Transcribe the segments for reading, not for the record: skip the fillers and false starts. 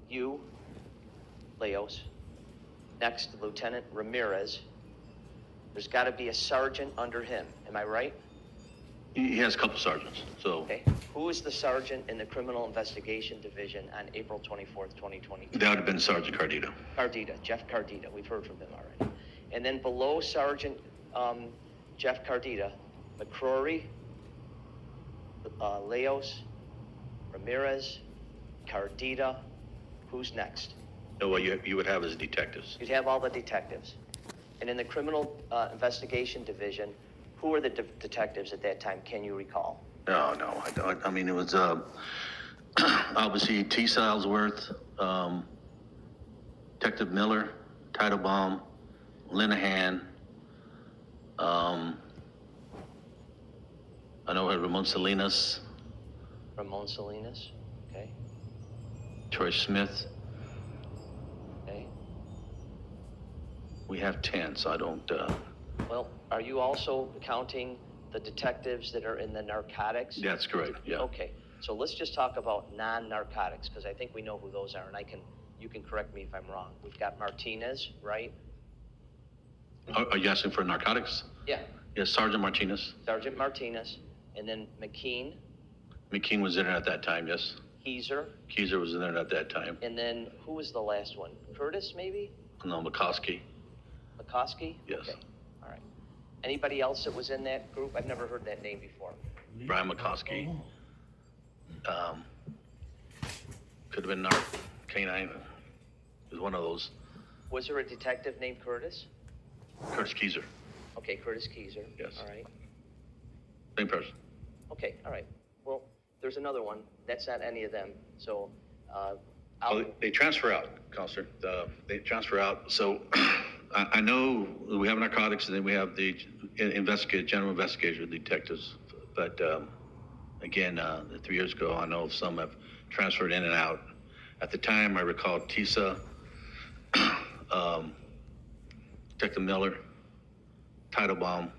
you, Leos. Next, Lieutenant Ramirez. There's got to be a sergeant under him. Am I right? He has a couple sergeants, so. Okay. Who is the sergeant in the Criminal Investigation Division on April 24th, 2022? That would have been Sergeant Cardito. Cardita, Jeff Cardita. We've heard from him already. And then below Sergeant Jeff Cardita, McCrory, Leos, Ramirez, Cardita. Who's next? No, what you would have is detectives. You'd have all the detectives. And in the Criminal Investigation Division, who were the detectives at that time? Can you recall? No, I don't. I mean, it was obviously T. Salesworth, Detective Miller, Teitelbaum, Linehan. I know we had Ramon Salinas, Ramon Salinas, okay, Troy Smith. okay. We have 10, so I don't. Well, are you also counting the detectives that are in the narcotics? That's correct, yeah. Okay, so let's just talk about non-narcotics, because I think we know who those are, and you can correct me if I'm wrong. We've got Martinez, right? Are you asking for narcotics? Yeah. Yes, Sergeant Martinez. Sergeant Martinez, and then McKean. McKean was in there at that time, yes. Keyser. Keyser was in there at that time. And then who was the last one? Curtis, maybe? No, McCoskey. McCoskey? Yes. Okay, all right. Anybody else that was in that group? I've never heard that name before. Brian McCoskey. Could have been K9. It was one of those. Was there a detective named Curtis? Curtis Keyser. Okay, Curtis Keyser. Yes. All right. Same person. Okay, all right. Well, there's another one. That's not any of them. So, Well, they transfer out, Counselor. They transfer out. So I know we have narcotics, and then we have the general investigator, detectives. But again, 3 years ago, I know some have transferred in and out. At the time, I recall Tisa, Detective Miller, Teitelbaum.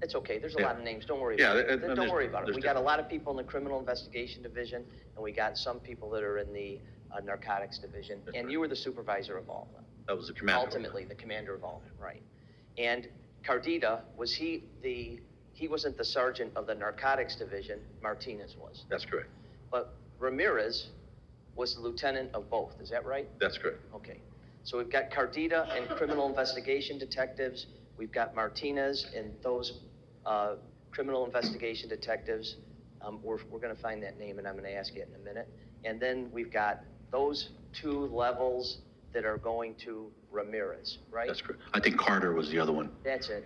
it's okay. There's a lot of names. Don't worry Yeah, about it. Don't worry about it. We got a different. lot of people in the Criminal Investigation Division, and we got some people that are in the Narcotics Division. That's And right. you were the supervisor of all of them. That was the commander. Ultimately, the commander of all of them, right. And Cardita, he wasn't the sergeant of the Narcotics Division, Martinez was. That's correct. But Ramirez was the lieutenant of both, is that right? That's correct. Okay. So we've got Cardita and criminal investigation detectives. We've got Martinez and those criminal investigation detectives. We're going to find that name, and I'm going to ask you it in a minute. And then we've got those two levels that are going to Ramirez, right? That's correct. I think Carter was the other one. That's it.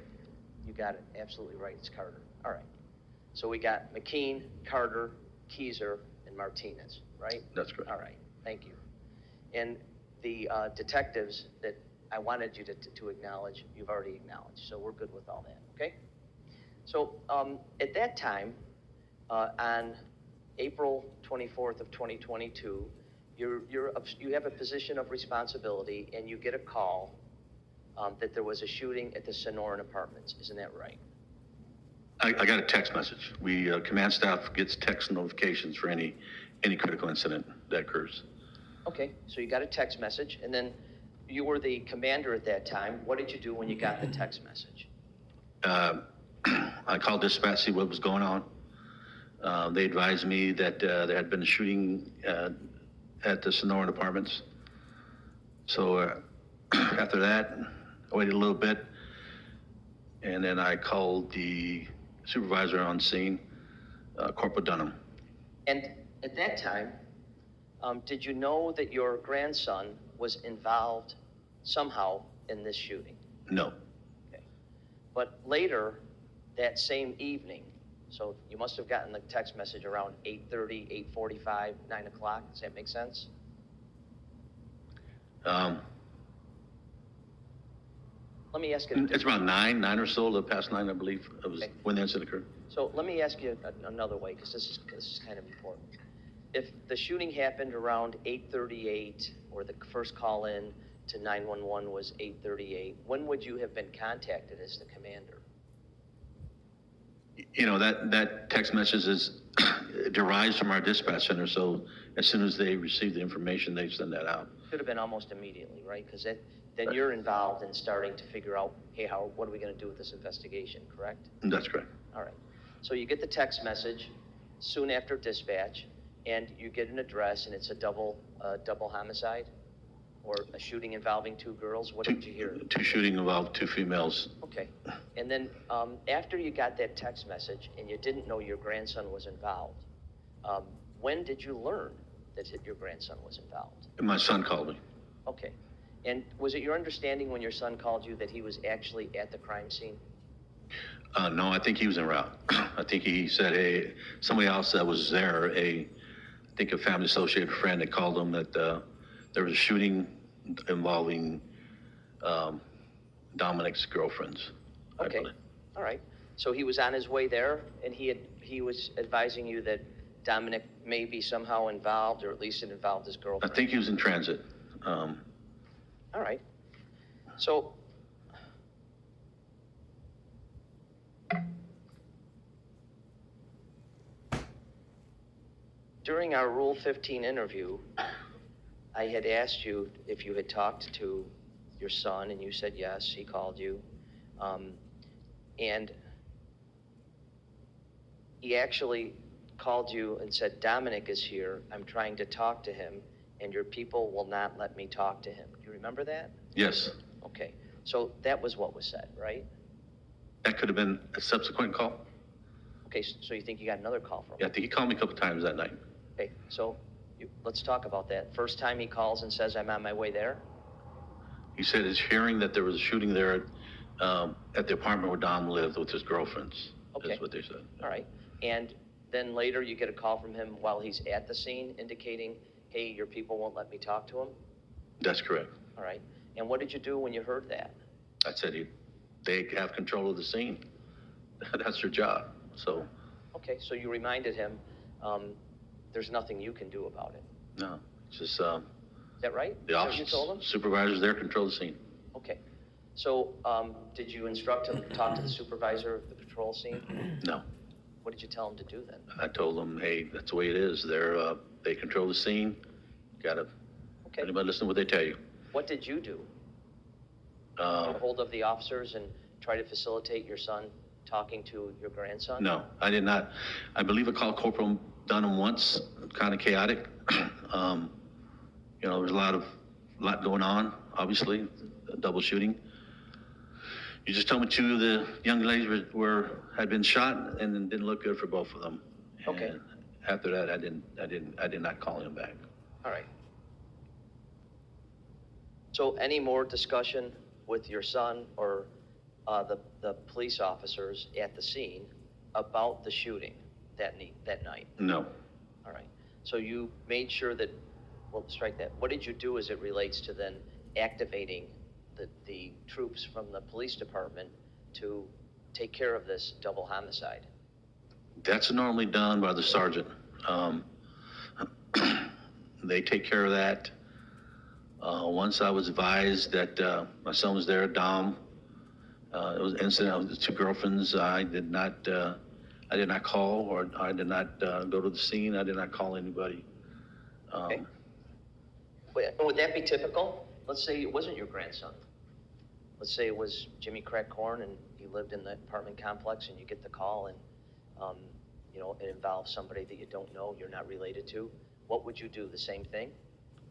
You got it. Absolutely right. It's Carter. All right. So we got McKean, Carter, Keyser, and Martinez, right? That's correct. All right. Thank you. And the detectives that I wanted you to acknowledge, you've already acknowledged. So we're good with all that. Okay? So at that time, on April 24th of 2022, you have a position of responsibility, and you get a call that there was a shooting at the Sonoran Apartments. Isn't that right? I got a text message. We command staff gets text notifications for any critical incident that occurs. Okay, so you got a text message, and then you were the commander at that time. What did you do when you got the text message? I called dispatch to see what was going on. They advised me that there had been a shooting at the Sonoran Apartments. So after that, I waited a little bit, and then I called the supervisor on scene, Corporal Dunham. And at that time, did you know that your grandson was involved somehow in this shooting? No. Okay. But later that same evening, so you must have gotten the text message around 8:30, 8:45, 9 o'clock. Does that make sense? Let me ask you. It's around 9 or so, past 9, I believe, it was Okay. when the incident occurred. So let me ask you another way, because this is kind of important. If the shooting happened around 8:38, or the first call in to 911 was 8:38, when would you have been contacted as the commander? You know, that text message is it derives from our dispatch center, so as soon as they receive the information, they send that out. Should have been almost immediately, right? Because then you're involved in starting to figure out, hey, what are we gonna do with this investigation, correct? That's correct. All right. So you get the text message soon after dispatch, and you get an address, and it's a double homicide? Or a shooting involving two girls? What did you hear? Two shooting involved two females. Okay. And then, after you got that text message and you didn't know your grandson was involved, when did you learn that your grandson was involved? And my son called me. Okay. And was it your understanding when your son called you that he was actually at the crime scene? No, I think he was en route. I think he said, hey, somebody else that was there, I think a family associated friend that called him that there was a shooting involving Dominic's girlfriends. I Okay. believe. All right. So he was on his way there, and he was advising you that Dominic may be somehow involved, or at least it involved his I girlfriend. think he was in transit. All right. So during our Rule 15 interview, I had asked you if you had talked to your son, and you said yes, he called you. And he actually called you and said, Dominic is here, I'm trying to talk to him, and your people will not let me talk to him. Do you remember that? Yes, Okay, so that was what was said, right? that could have been a subsequent call. Okay, so you think you got another call from Yeah, him? I think he called me a couple times that night. Okay, so let's talk about that. First time he calls and says, I'm on my way there? He said he's hearing that there was a shooting there at the apartment where Dom lived with his girlfriends. Okay. That's what they said. All right, and then later you get a call from him while he's at the scene indicating, hey, your people won't let me talk to him? That's correct. All right, and what did you do when you heard that? I said they have control of the scene. That's their job. So, Okay, so you reminded him, there's nothing you can do about it. no, it's just Is that right? the Is that what you office told him? supervisors there control the scene. Okay, so, did you instruct him to talk to the supervisor of the patrol scene? No, What did you tell him to do then? I told them, hey, that's the way it is. They control the scene. Gotta, Okay, anybody listen to what they tell you. what did you do? Get hold of the officers and try to facilitate your son talking to your grandson? No, I did not. I believe I called Corporal Dunham once, kind of chaotic. There was a lot going on, obviously, a double shooting. You just told me two of the young ladies had been shot, and it didn't look good for both of them. Okay. And after that, I did not call him back. All right. So any more discussion with your son or the police officers at the scene about the shooting that night? No, All right. So you made sure that, well, strike that. What did you do as it relates to then activating the troops from the police department to take care of this double homicide? that's normally done by the sergeant. They take care of that. Once I was advised that my son was there, Dom, it was an incident with the two girlfriends. I did not call, or I did not go to the scene. I did not call anybody. Okay. Would that be typical? Let's say it wasn't your grandson. Let's say it was Jimmy Crackcorn and he lived in the apartment complex and you get the call and, it involves somebody that you don't know, you're not related to. What would you do? The same thing?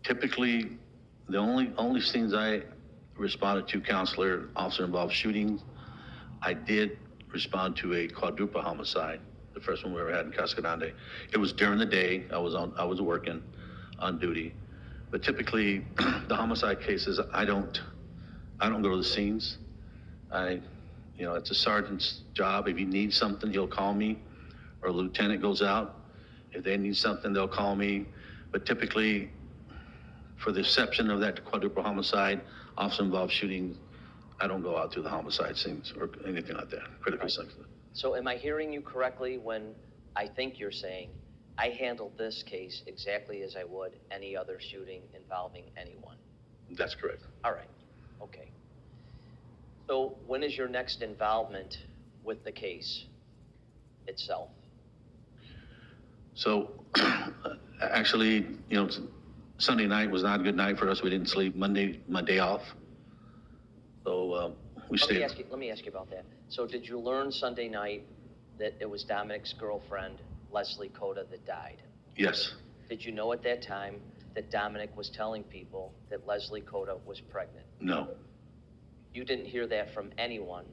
Typically, the only scenes I responded to, counselor, officer involved shootings. I did respond to a quadruple homicide, the first one we ever had in Casa Grande. It was during the day. I was working on duty, but typically the homicide cases, I don't go to the scenes. It's a sergeant's job. If he needs something, he'll call me, or a lieutenant goes out. If they need something, they'll call me. But typically, for the exception of that quadruple homicide, officer involved shootings, I don't go out to the homicide scenes or anything like that, critical sensitive. So am I hearing you correctly when I think you're saying, I handled this case exactly as I would any other shooting involving anyone? That's correct. All right, okay. So when is your next involvement with the case itself? So, actually, Sunday night was not a good night for us. We didn't sleep. Monday, my day off. So, we stayed. Let me ask you about that. So did you learn Sunday night that it was Dominic's girlfriend, Leslie Coda, that died? Yes, Did you know at that time that Dominic was telling people that Leslie Coda was pregnant? no, You didn't hear that from anyone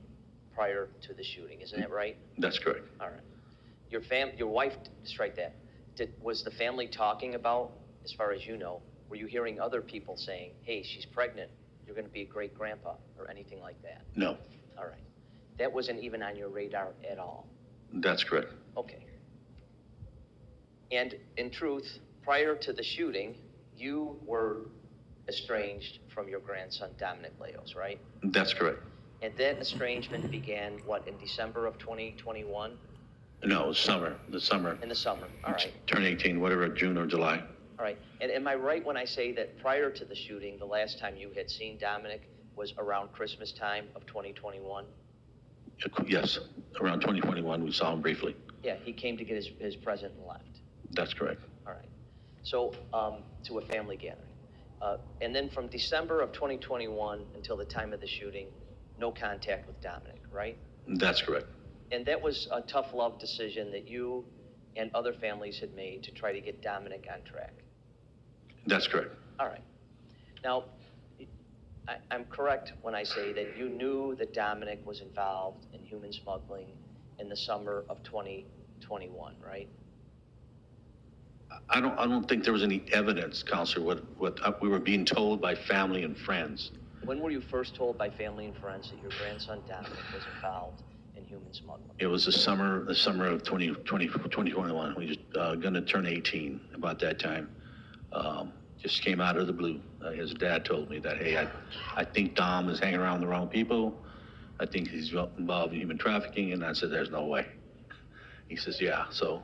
prior to the shooting, isn't that right? that's correct. All right. Your wife, strike that. Was the family talking about, as far as you know, were you hearing other people saying, hey, she's pregnant, you're gonna be a great grandpa, or anything like that? No, All right. That wasn't even on your radar at all? that's correct. Okay. And in truth, prior to the shooting, you were estranged from your grandson, Dominic Leos, right? That's correct. And that estrangement began, what, in December of 2021? No, it was the summer. In the summer, all right. Turn 18, whatever, June or July. All right. And am I right when I say that prior to the shooting, the last time you had seen Dominic was around Christmas time of 2021? Yes, around 2021, we saw him briefly. Yeah, he came to get his present and left. That's correct. All right. So, to a family gathering. And then from December of 2021 until the time of the shooting, no contact with Dominic, right? That's correct. And that was a tough love decision that you and other families had made to try to get Dominic on track. That's correct. All right. Now, I'm correct when I say that you knew that Dominic was involved in human smuggling in the summer of 2021, right? I don't think there was any evidence, Counselor, what we were being told by family and friends. When were you first told by family and friends that your grandson Dominic was involved in human smuggling? It was the summer of 2021. We just gonna turn 18 about that time. Just came out of the blue. His dad told me that, hey, I think Dom is hanging around the wrong people. I think he's involved in human trafficking. And I said, there's no way. He says, yeah. So,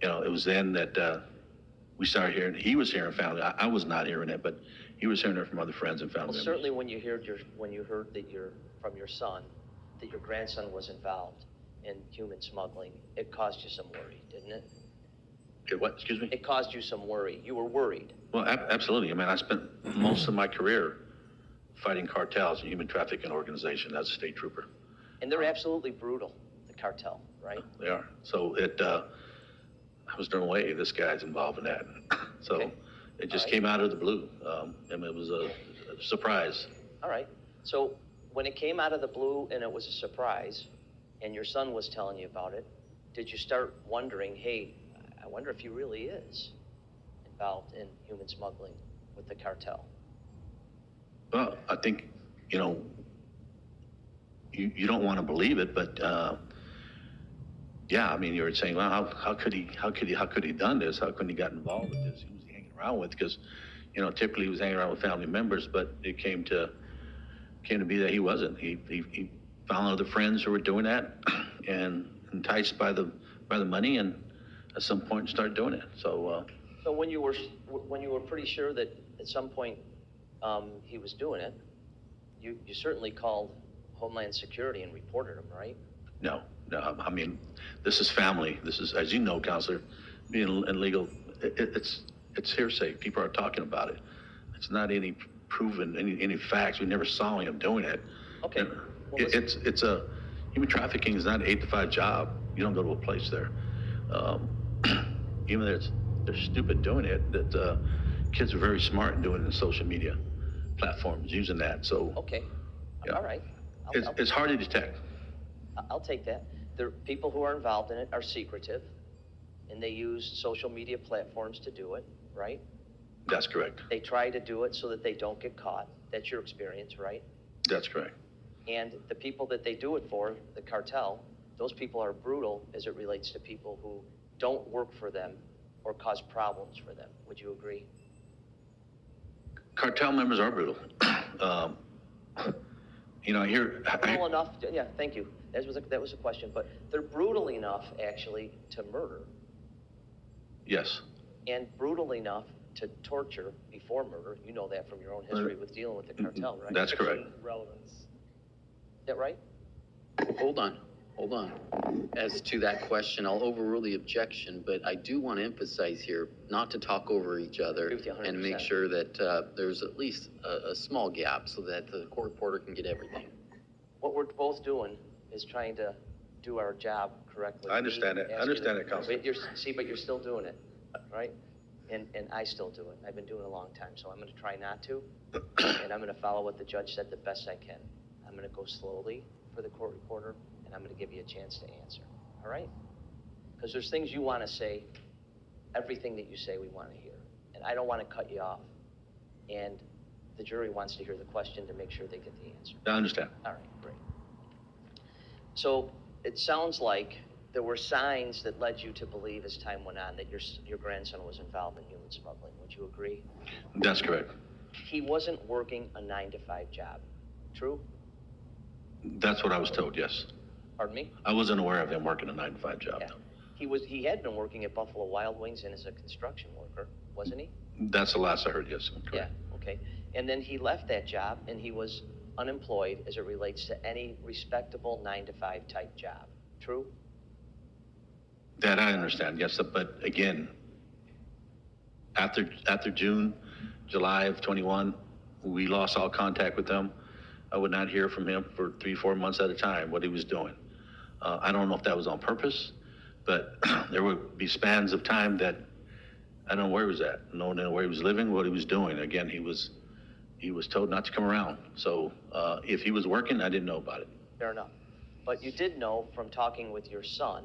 it was then that we started hearing, he was hearing family. I was not hearing it, but he was hearing it from other friends and family Well, members. certainly when you heard that from your son, that your grandson was involved in human smuggling, it caused you some worry, didn't it? What, excuse me? It caused you some worry. You were worried. Well, absolutely. I mean, I spent most of my career fighting cartels and human trafficking organizations as a state trooper. And they're absolutely brutal, the cartel, right? They are. So I was no way this guy's involved in that. So Okay. it just All right. came out of the blue. And it was a surprise. All right. So when it came out of the blue and it was a surprise, and your son was telling you about it, did you start wondering, hey, I wonder if he really is involved in human smuggling with the cartel? Well, I think, you don't want to believe it, but yeah, I mean, you were saying, well, how could he done this? How couldn't he got involved with this? Who was he hanging around with? Because, typically he was hanging around with family members, but it came to be that he wasn't. He found other friends who were doing that and enticed by the money, and at some point started doing it. So, So when you were pretty sure that at some point he was doing it, you certainly called Homeland Security and reported him, right? no, I mean, this is family. This is, as you know, Counselor, being in legal, it's hearsay. People are talking about it. It's not any proven, any facts. We never saw him doing it. Okay. And Well, listen. it's a, human trafficking is not an 8 to 5 job. You don't go to a place there. Even though they're stupid doing it, that kids are very smart in doing it in social media platforms, using that. So Okay. yeah. All right. It's hard to detect. I'll take that. The people who are involved in it are secretive, and they use social media platforms to do it, right? That's correct. They try to do it so that they don't get caught. That's your experience, right? That's correct. And the people that they do it for, the cartel, those people are brutal as it relates to people who don't work for them or cause problems for them. Would you agree? Cartel members are brutal. I hear. Brutal enough, yeah, thank you. That was a question, but they're brutal enough actually to murder Yes. and brutal enough to torture before murder. You know that from your own history with dealing with the cartel, right? That's correct. Relevance. Is that right? Hold on. Hold on. As to that question, I'll overrule the objection, but I do want to emphasize here not to talk over each other Agree with you 100%. and make sure that there's at least a small gap so that the court reporter can get everything. What we're both doing is trying to do our job correctly. I understand that. I understand that, Counsel. But you're still doing it, right? And I still do it. I've been doing it a long time, so I'm gonna try not to. And I'm gonna follow what the judge said the best I can. I'm gonna go slowly for the court reporter, and I'm gonna give you a chance to answer, all right? Because there's things you wanna say, everything that you say we wanna hear. And I don't wanna cut you off. And the jury wants to hear the question to make sure they get the answer. I understand. All right, great. So it sounds like there were signs that led you to believe as time went on that your grandson was involved in human smuggling. Would you agree? That's correct. He wasn't working a 9-to-5 job. True? That's what I was told, yes. Pardon me? I wasn't aware of him working a 9-to-5 job. Yeah. He had been working at Buffalo Wild Wings and as a construction worker, wasn't he? That's the last I heard, yes. Correct. Yeah, okay. And then he left that job and he was unemployed as it relates to any respectable 9-to-5 type job. True? That I understand, yes, but again, after July of 21, we lost all contact with him. I would not hear from him for 3-4 months at a time what he was doing. I don't know if that was on purpose, but there would be spans of time that I don't know where he was at, no know where he was living, what he was doing. Again, he was told not to come around. So if he was working, I didn't know about it. Fair enough. But you did know from talking with your son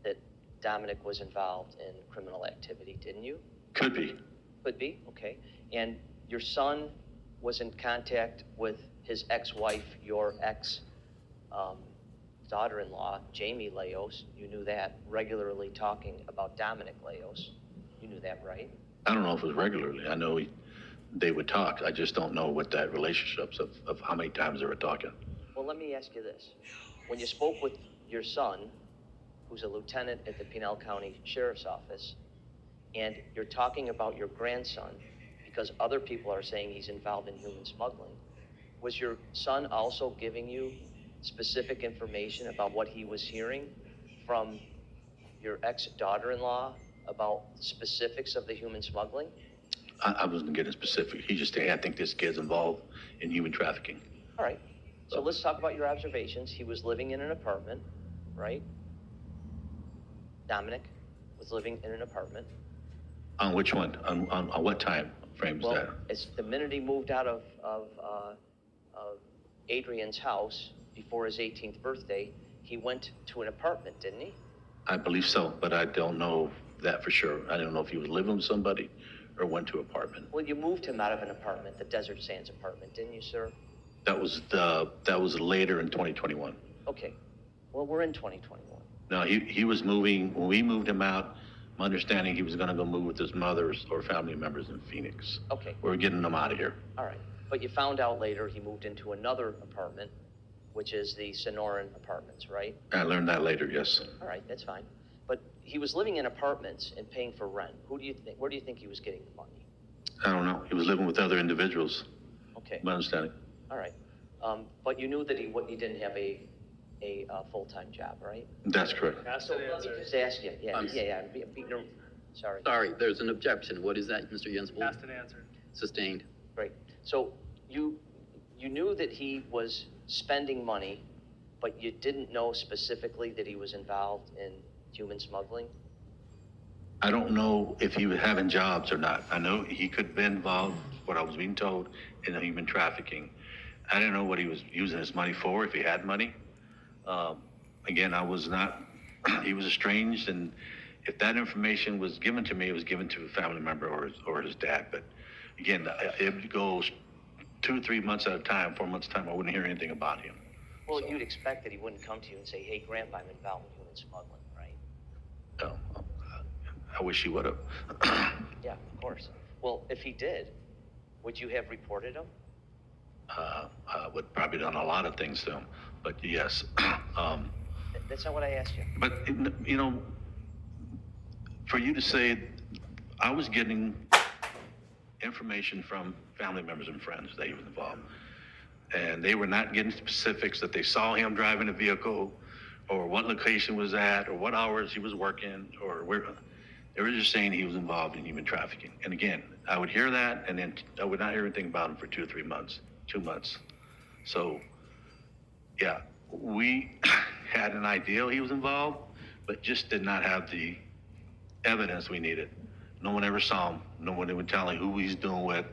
that Dominic was involved in criminal activity, didn't you? Could be. Could be, okay. And your son was in contact with his ex-wife, your daughter-in-law, Jamie Leos. You knew that, regularly talking about Dominic Leos. You knew that, right? I don't know if it was regularly. I know they would talk. I just don't know what that relationships of how many times they were talking. Well, let me ask you this. When you spoke with your son, who's a lieutenant at the Pinal County Sheriff's Office, and you're talking about your grandson because other people are saying he's involved in human smuggling, was your son also giving you specific information about what he was hearing from your ex-daughter-in-law about specifics of the human smuggling? I wasn't getting specific. He just said, hey, I think this kid's involved in human trafficking. All right. So let's talk about your observations. He was living in an apartment, right? Dominic was living in an apartment. On which one? On what time frame is Well, that? it's the minute he moved out of Adrian's house before his 18th birthday, he went to an apartment, didn't he? I believe so, but I don't know that for sure. I don't know if he was living with somebody or went to an apartment. Well, you moved him out of an apartment, the Desert Sands apartment, didn't you, sir? That was later in 2021. Okay. Well, we're in 2021. No, he was moving, when we moved him out, my understanding he was gonna go move with his mother's or family members in Phoenix. Okay. We were getting him out of here. All right. But you found out later he moved into another apartment, which is the Sonoran Apartments, right? I learned that later, yes. All right, that's fine. But he was living in apartments and paying for rent. Where do you think he was getting the money? I don't know. He was living with other individuals, Okay. my understanding. All right. But you knew that he didn't have a full-time job, right? That's correct. So let me just ask you, sorry. Sorry, there's an objection. What is that, Mr. Jensvold? Asked and answered. Sustained. Great. So you knew that he was spending money, but you didn't know specifically that he was involved in human smuggling? I don't know if he was having jobs or not. I know he could have been involved, what I was being told, in human trafficking. I didn't know what he was using his money for, if he had money. Again, I was not, he was estranged, and if that information was given to me, it was given to a family member or his dad. But again, it goes 2 or 3 months at a time, 4 months at a time, I wouldn't hear anything about him. Well, you'd expect that he wouldn't come to you and say, hey, Grandpa, I'm involved in human smuggling, right? No, I wish he would have. Yeah, of course. Well, if he did, would you have reported him? I would probably done a lot of things to him, but yes. That's not what I asked you. But, you know, for you to say, I was getting information from family members and friends that he was involved. And they were not getting specifics that they saw him driving a vehicle or what location was at or what hours he was working or where. They were just saying he was involved in human trafficking. And again, I would hear that and then I would not hear anything about him for 2 or 3 months, 2 months. So yeah, we had an idea he was involved, but just did not have the evidence we needed. No one ever saw him. No one would tell him who he's doing with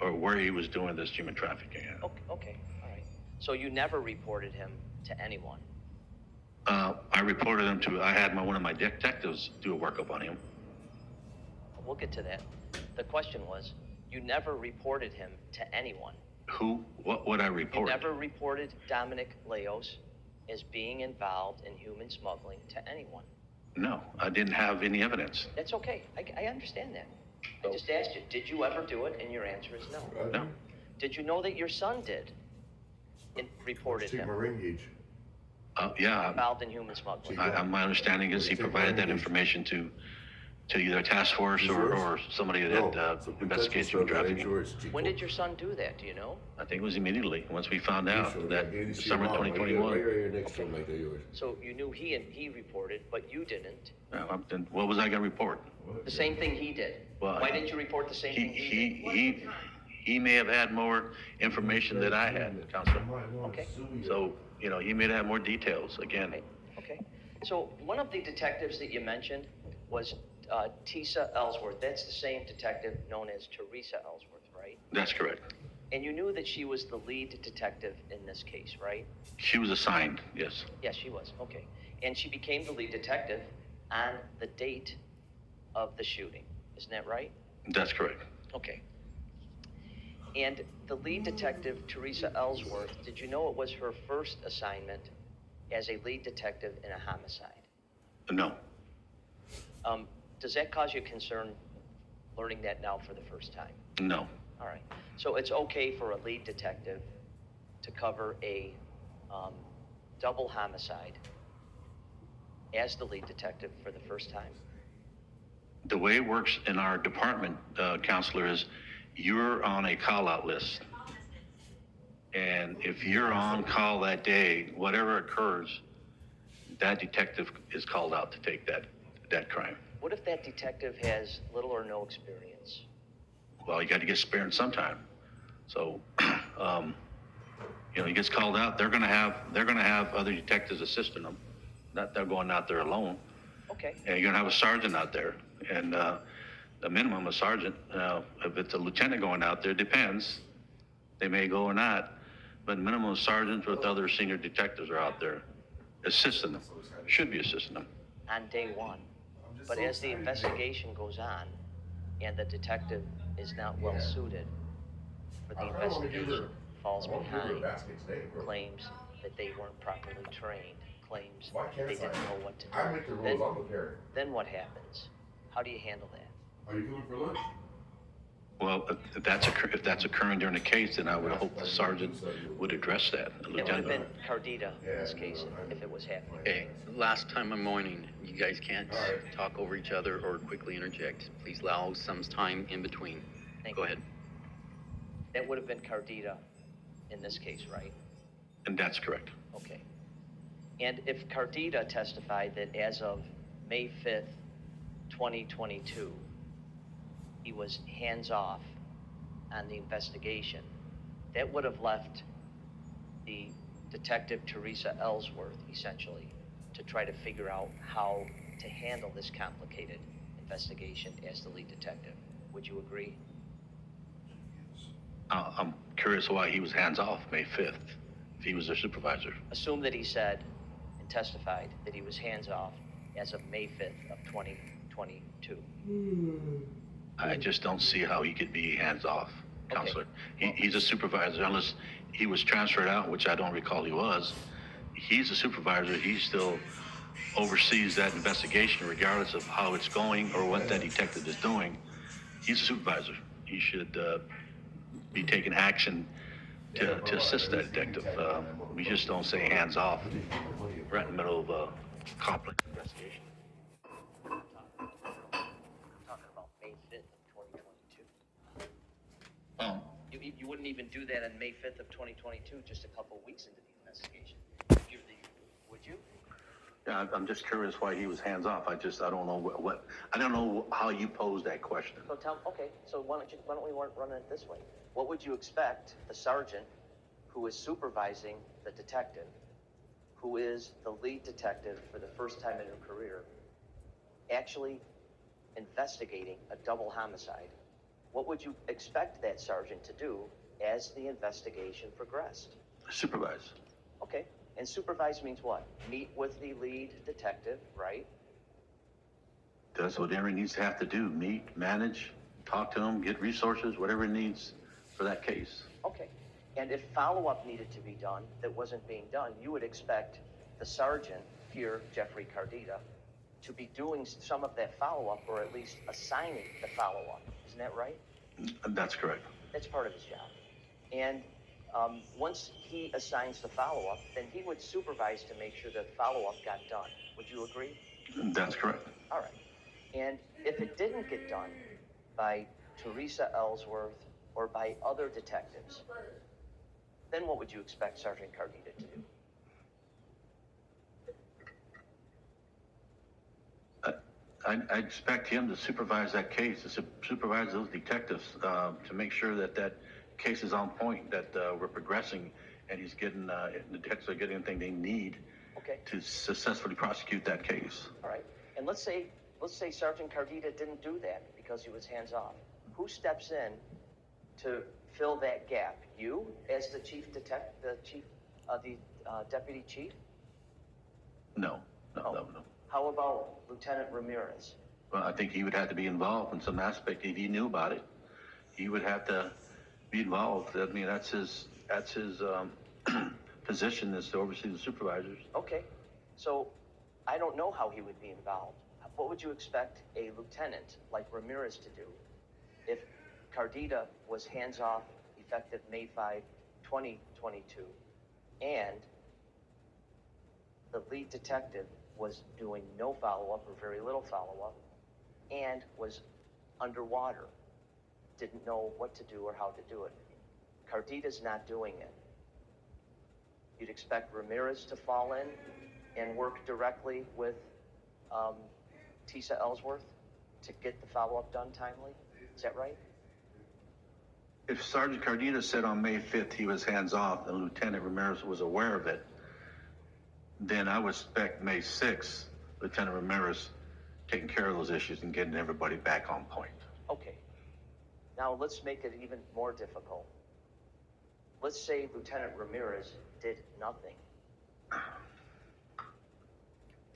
or where he was doing this human trafficking at. Okay, all right. So you never reported him to anyone? I reported him to, I had one of my detectives do a workup on him. We'll get to that. The question was, you never reported him to anyone. Who, what would I report? You never reported Dominic Leos as being involved in human smuggling to anyone. No, I didn't have any evidence. That's okay. I understand that. I just asked you, did you ever do it? And your answer is no. No. Did you know that your son did and reported Take him my ring gauge. Yeah, involved in human smuggling? my understanding is he provided that information to either a task force or somebody that investigates human trafficking. When did your son do that? Do you know? I think it was immediately, once we found out that December 2021. Right here next to him like that, yours. So you knew he reported, but you didn't. Then what was I gonna report? The same thing he did. Well, Why didn't you report the same thing he did? He may have had more information than I had, Counselor. Okay. So, he may have more details, again. Okay. So one of the detectives that you mentioned was Tisa Ellsworth. That's the same detective known as Teresa Ellsworth, right? That's correct. And you knew that she was the lead detective in this case, right? She was assigned, yes. Yes, she was. Okay. And she became the lead detective on the date of the shooting. Isn't that right? That's correct. Okay. And the lead detective, Teresa Ellsworth, did you know it was her first assignment as a lead detective in a homicide? No, Does that cause you concern learning that now for the first time? no, All right. So it's okay for a lead detective to cover a double homicide as the lead detective for the first time? the way it works in our department, Counselor, is you're on a call-out list. And if you're on call that day, whatever occurs, that detective is called out to take that crime. What if that detective has little or no experience? Well, you got to get spared sometime. So, he gets called out. They're gonna have other detectives assisting them. Not they're going out there alone. Okay. And you're gonna have a sergeant out there, and the minimum a sergeant. If it's a lieutenant going out there, depends. They may go or not, but minimum sergeants with other senior detectives are out there assisting them. Should be assisting them. On day one. But as the investigation goes on and the detective is not well suited for the investigation, falls behind, claims that they weren't properly trained, claims they didn't know what to I went to do. Rose, I'm a parent. Then what happens? How do you handle that? Are you coming for lunch? Well, if that's occurring during the case, then I would hope the sergeant would address that. The It would have lieutenant. been Cardita in this case if it was happening. Okay, last time I'm warning, you guys can't talk over each other or quickly interject. Please allow some time in between. Thank Go you. ahead. That would have been Cardita in this case, right? And that's correct. Okay. And if Cardita testified that as of May 5th, 2022, he was hands-off on the investigation, that would have left the detective Teresa Ellsworth, essentially, to try to figure out how to handle this complicated investigation as the lead detective. Would you agree? I'm curious why he was hands off May 5th, if he was their supervisor. Assume that he said and testified that he was hands-off as of May 5th of 2022. I just don't see how he could be hands off, Okay. Counselor. He's a supervisor, unless he was transferred out, which I don't recall he was. He's a supervisor. He still oversees that investigation, regardless of how it's going or what that detective is doing. He's a supervisor. He should be taking action to assist that detective. We just don't say hands off right in the middle of a complex investigation. Talking about May 5th of 2022. Um, You you wouldn't even do that on May 5th of 2022, just a couple of weeks into the investigation. Would you? Yeah, I'm just curious why he was hands off. I don't know I don't know how you posed that question. So okay, so why don't we run it this way? What would you expect the sergeant who is supervising the detective, who is the lead detective for the first time in her career, actually investigating a double homicide? What would you expect that sergeant to do as the investigation progressed? Supervise. Okay, and supervise means what? Meet with the lead detective, right? That's what Aaron needs to have to do. Meet, manage, talk to him, get resources, whatever it needs for that case. Okay, and if follow-up needed to be done that wasn't being done, you would expect the sergeant here, Jeffrey Cardita, to be doing some of that follow-up, or at least assigning the follow-up. Isn't that right? That's correct. That's part of his job. And once he assigns the follow-up, then he would supervise to make sure the follow-up got done. Would you agree? That's correct. All right. And if it didn't get done by Teresa Ellsworth or by other detectives, then what would you expect Sergeant Cardita to do? I expect him to supervise that case, to supervise those detectives, to make sure that that case is on point, that we're progressing, and he's getting the detectives are getting everything they need Okay. to successfully prosecute that case. All right. And let's say Sergeant Cardita didn't do that because he was hands off. Who steps in to fill that gap? You, as the deputy chief? No. How about Lieutenant Ramirez? Well, I think he would have to be involved in some aspect. If he knew about it, he would have to be involved. I mean, that's his position, is to oversee the supervisors. Okay. So I don't know how he would be involved. What would you expect a lieutenant like Ramirez to do if Cardita was hands off effective May 5, 2022, and the lead detective was doing no follow-up or very little follow-up and was underwater, didn't know what to do or how to do it? Cardita's not doing it. You'd expect Ramirez to fall in and work directly with Tisa Ellsworth to get the follow-up done timely? Is that right? If Sergeant Cardita said on May 5th he was hands off and Lieutenant Ramirez was aware of it, then I would expect May 6th, Lieutenant Ramirez taking care of those issues and getting everybody back on point. Okay. Now let's make it even more difficult. Let's say Lieutenant Ramirez did nothing.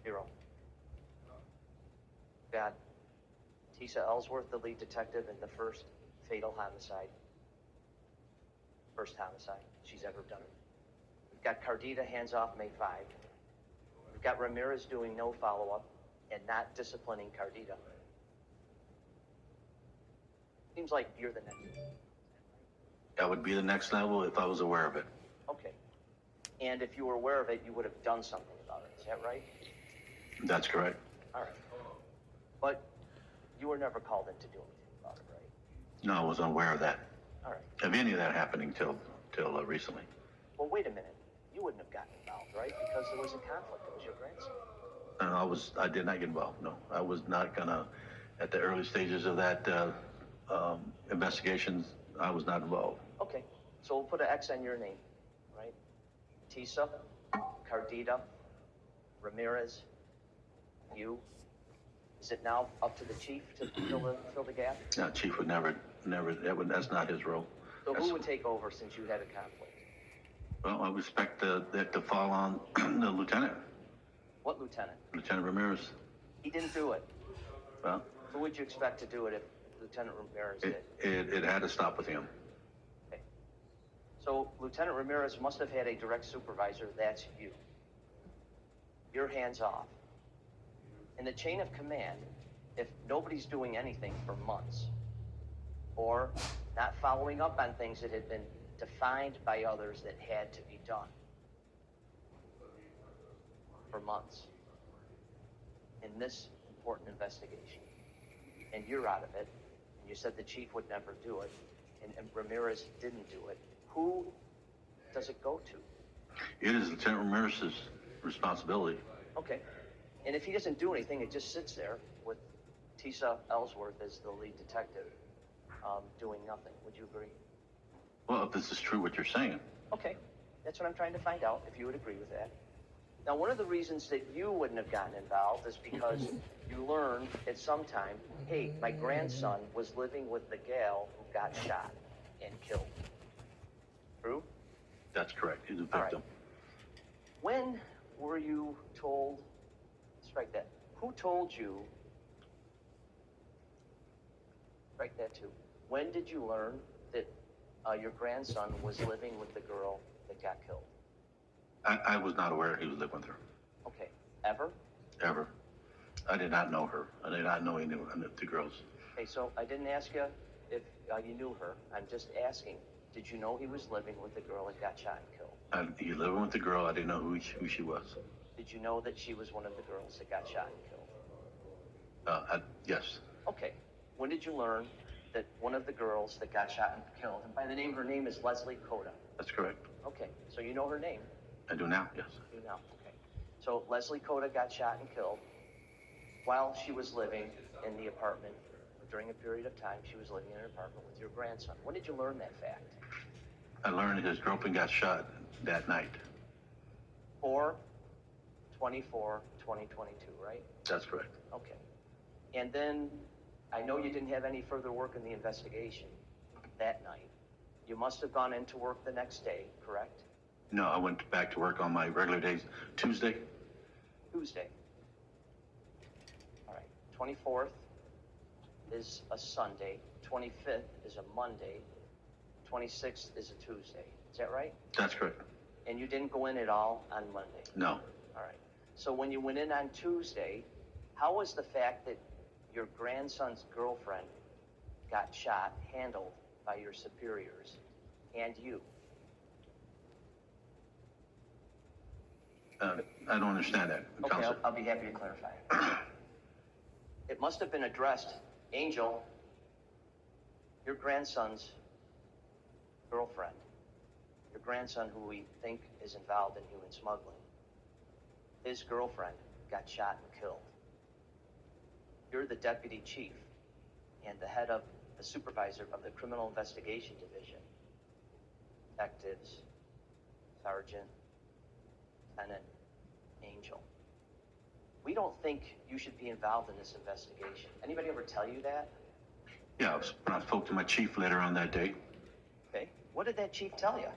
Zero. Got Tisa Ellsworth, the lead detective in the first fatal homicide. First homicide she's ever done. We've got Cardita hands off May 5. We've got Ramirez doing no follow-up and not disciplining Cardita. Seems like you're the next. That would be the next level if I was aware of it. Okay. And if you were aware of it, you would have done something about it. Is that right? That's correct. All right. But you were never called in to do anything about it, right? No, I wasn't aware of that. All right. Of any of that happening till recently. Well, wait a minute. You wouldn't have gotten involved, right? Because there was a conflict. It was your grandson. And I did not get involved. No, I was not gonna. At the early stages of that investigations, I was not involved. Okay. So we'll put an X on your name, right? Tisa, Cardita, Ramirez, you. Is it now up to the chief to fill the gap? No, Chief would never. That's not his role. So who would take over since you had a conflict? Well, I would expect that to fall on the lieutenant, What lieutenant? Lieutenant Ramirez. He didn't do it. Well, Who would you expect to do it if Lieutenant Ramirez did? it had to stop with him. Okay. So Lieutenant Ramirez must have had a direct supervisor. That's you. You're hands off. In the chain of command, if nobody's doing anything for months, or not following up on things that had been defined by others that had to be done for months in this important investigation, and you're out of it, and you said the chief would never do it, and Ramirez didn't do it, who does it go to? It is Lieutenant Ramirez's responsibility. Okay. And if he doesn't do anything, it just sits there with Tisa Ellsworth as the lead detective, doing nothing. Would you agree? Well, if this is true what you're saying, Okay. That's what I'm trying to find out, if you would agree with that. Now, one of the reasons that you wouldn't have gotten involved is because you learned at some time, hey, my grandson was living with the gal who got shot and killed. True? that's correct. He's a All right. victim. When were you told, strike that, who told you, strike that too, when did you learn that your grandson was living with the girl that got killed? I was not aware he was living with her, Okay, ever? ever. I did not know her. I did not know any of the girls. Okay, so I didn't ask you if you knew her. I'm just asking, did you know he was living with the girl that got shot and killed? He living with the girl. I didn't know who she was. Did you know that she was one of the girls that got shot and killed? Yes, Okay, when did you learn that one of the girls that got shot and killed, and by the name, her name is Leslie Coda? that's correct. Okay, so you know her name? I do now, yes. You know, okay. So Leslie Coda got shot and killed while she was living in the apartment. During a period of time, she was living in an apartment with your grandson. When did you learn that fact? I learned his girlfriend got shot that night. 4/24/2022, right? That's correct. Okay. And then, I know you didn't have any further work in the investigation that night. You must have gone into work the next day, correct? No, I went back to work on my regular days. Tuesday, Tuesday. All right. 24th is a Sunday. 25th is a Monday. 26th is a Tuesday. Is that right? that's correct. And you didn't go in at all on Monday? No, All right. So when you went in on Tuesday, how was the fact that your grandson's girlfriend got shot handled by your superiors and you? I don't understand that, Okay, Counselor. I'll be happy to clarify. It must have been addressed. Angel, your grandson's girlfriend, your grandson who we think is involved in human smuggling, his girlfriend got shot and killed. You're the deputy chief and the head of the supervisor of the Criminal Investigation Division. Detectives, Sergeant, Lieutenant, Angel. We don't think you should be involved in this investigation. Anybody ever tell you that? Yeah, when I spoke to my chief later on that day, Okay. What did that chief tell you?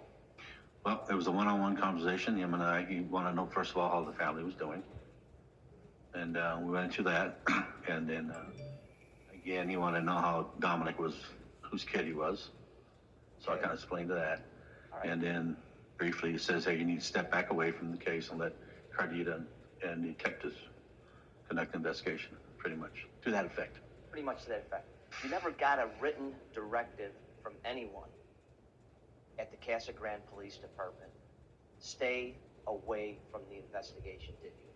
well, it was a one-on-one conversation. Him and I, he wanted to know, first of all, how the family was doing. And we went into that. And then, again, he wanted to know how Dominic was, whose kid he was. So I Okay. kind of explained to that. All right. And then briefly he says, hey, you need to step back away from the case and let Cardita and the detectives conduct the investigation, pretty much, to that effect. Pretty much to that effect. You never got a written directive from anyone at the Casa Grande Police Department. Stay away from the investigation, did you?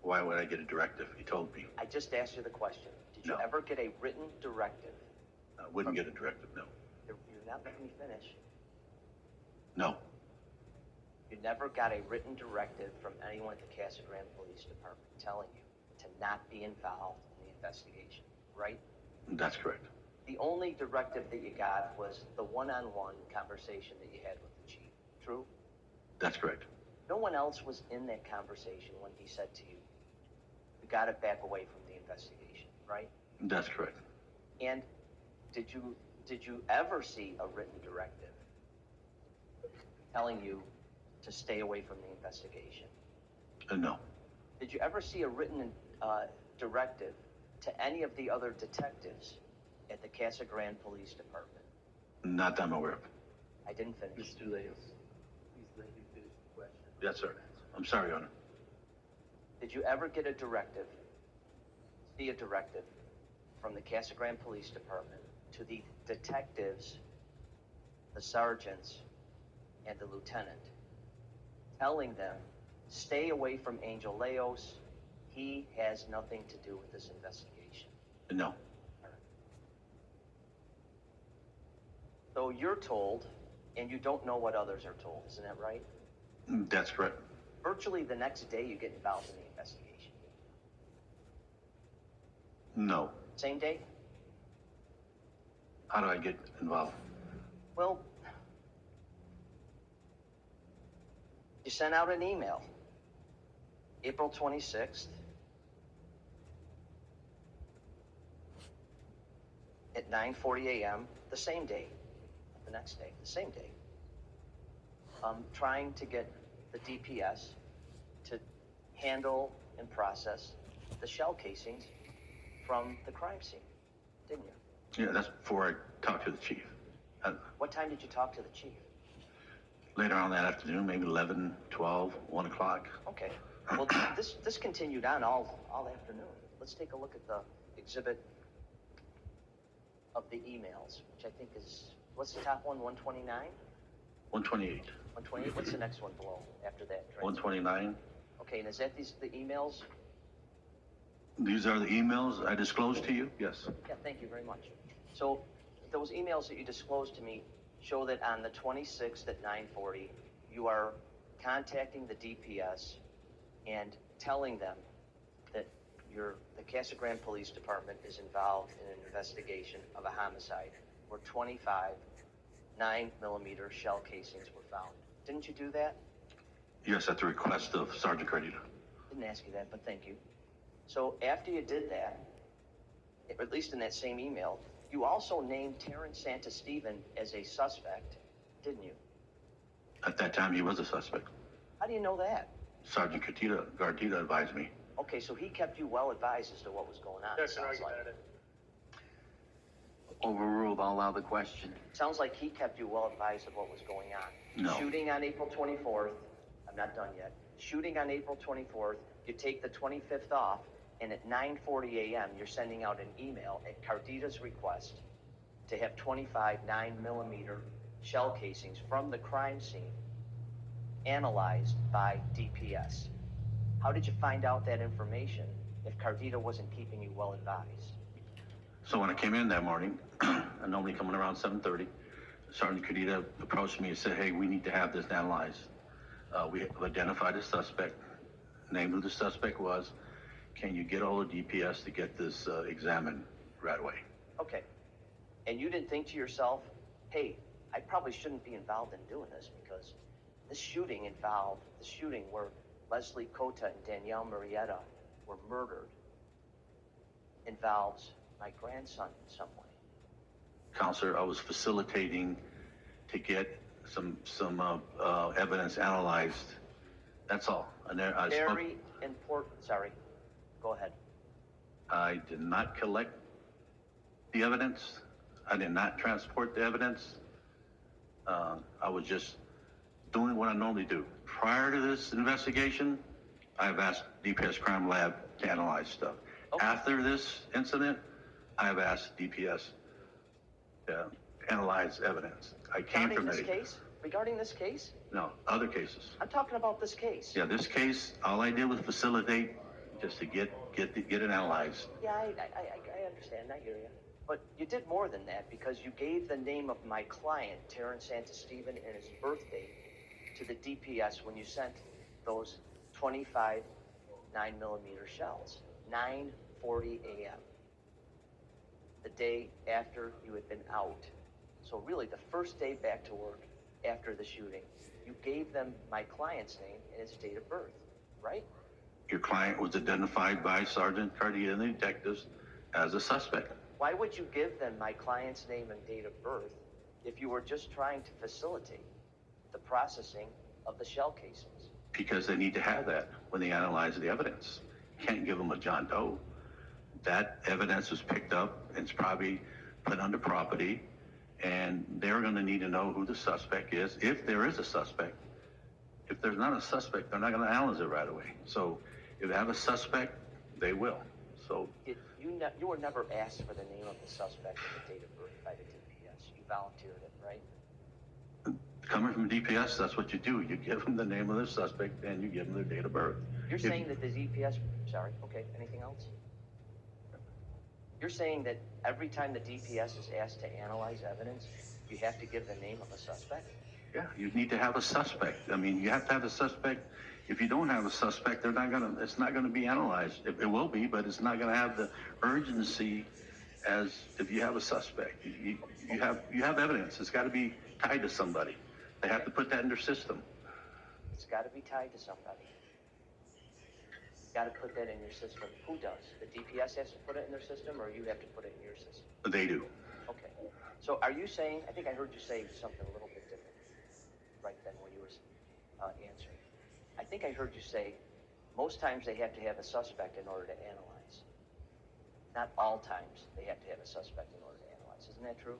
Why would I get a directive? He told me. I just asked you the question. Did you No. ever get a written directive? I wouldn't get a directive, no. You're not letting me finish. No, You never got a written directive from anyone at the Casa Grande Police Department telling you to not be involved in the investigation, right? that's correct. The only directive that you got was the one-on-one conversation that you had with the chief. True? That's correct. No one else was in that conversation when he said to you, you got to back away from the investigation, right? That's correct. And did you ever see a written directive telling you to stay away from the investigation? No, Did you ever see a written directive to any of the other detectives at the Casa Grande Police Department? not that I'm aware of. I didn't finish. Mr. Leos, please let me finish the question. Yes, sir. I'm sorry, Your Honor. Did you ever get a directive, see a directive from the Casa Grande Police Department to the detectives, the sergeants, and the lieutenant, telling them, stay away from Angel Leos, he has nothing to do with this investigation? No, So you're told, and you don't know what others are told, isn't that right? That's correct. Virtually the next day you get involved in the investigation. No. Same day? How do I get involved? Well, you sent out an email, April 26th, at 9:40 a.m., the same day, not the next day, the same day, trying to get the DPS to handle and process the shell casings from the crime scene, didn't you? Yeah, that's before I talked to the chief. What time did you talk to the chief? Later on that afternoon, maybe 11, 12, 1 o'clock. Okay. Well, this continued on all afternoon. Let's take a look at the exhibit of the emails, which I think is, what's the top one, 129? 128. 128, what's the next one below after that? 129. Okay, and is that the emails? These are the emails I disclosed to you? Yes. Yeah, thank you very much. So those emails that you disclosed to me show that on the 26th at 9:40, you are contacting the DPS and telling them that the Casa Grande Police Department is involved in an investigation of a homicide where 25 9mm shell casings were found. Didn't you do that? Yes, at the request of Sergeant Cardita. Didn't ask you that, but thank you. So after you did that, or at least in that same email, you also named Terrence Santasteven as a suspect, didn't you? At that time, he was a suspect. How do you know that? Sergeant Cardita advised me. Okay, so he kept you well advised as to what was going on. Yes, it sounds like. Overruled, I'll allow the question. Sounds like he kept you well advised of what was going on. No. Shooting on April 24th. I'm not done yet. Shooting on April 24th. You take the 25th off, and at 9:40 a.m., you're sending out an email at Cardita's request to have 25 9mm shell casings from the crime scene analyzed by DPS. How did you find out that information if Cardita wasn't keeping you well advised? So when I came in that morning, I normally come in around 7:30, Sergeant Cardita approached me and said, hey, we need to have this analyzed. We have identified a suspect, named who the suspect was. Can you get all the DPS to get this examined right away? Okay. And you didn't think to yourself, hey, I probably shouldn't be involved in doing this because this shooting where Leslie Cota and Danielle Murrieta were murdered involves my grandson in some way. Counselor, I was facilitating to get some evidence analyzed. That's all. And there, Very important. Sorry. Go ahead. I did not collect the evidence. I did not transport the evidence. I was just doing what I normally do. Prior to this investigation, I've asked DPS Crime Lab to analyze stuff. Okay. After this incident, I've asked DPS to analyze evidence. I came Regarding from this that. case? Regarding this case? No, other cases. I'm talking about this case. Yeah, this case, all I did was facilitate just to get it analyzed. Yeah, I understand. I hear you. But you did more than that because you gave the name of my client, Terrence Santasteven, and his birth date to the DPS when you sent those 25 9mm shells. 9:40 a.m. The day after you had been out. So really the first day back to work after the shooting, you gave them my client's name and his date of birth, right? Your client was identified by Sergeant Cardita and the detectives as a suspect. Why would you give them my client's name and date of birth if you were just trying to facilitate the processing of the shell casings? Because they need to have that when they analyze the evidence. You can't give them a John Doe. That evidence was picked up and it's probably put under property, and they're going to need to know who the suspect is, if there is a suspect. If there's not a suspect, they're not going to analyze it right away. So if they have a suspect, they will. So You were never asked for the name of the suspect and the date of birth by the DPS. You volunteered it, right? coming from DPS, that's what you do. You give them the name of the suspect and you give them their date of birth. You're saying that the DPS, sorry, okay, anything else? You're saying that every time the DPS is asked to analyze evidence, You have to give the name of a suspect? Yeah, you need to have a suspect. I mean, you have to have a suspect. If you don't have a suspect, it's not gonna be analyzed. It will be, but it's not gonna have the urgency as if you have a suspect. You have evidence. It's gotta be tied to somebody. They have to put that in their system. It's got to be tied to somebody. Got to put that in your system. Who does? The DPS has to put it in their system, or you have to put it in your system? They do. Okay. So are you saying, I think I heard you say something a little bit different right then when you were answering. I think I heard you say most times they have to have a suspect in order to analyze. Not all times they have to have a suspect in order to analyze. Isn't that true?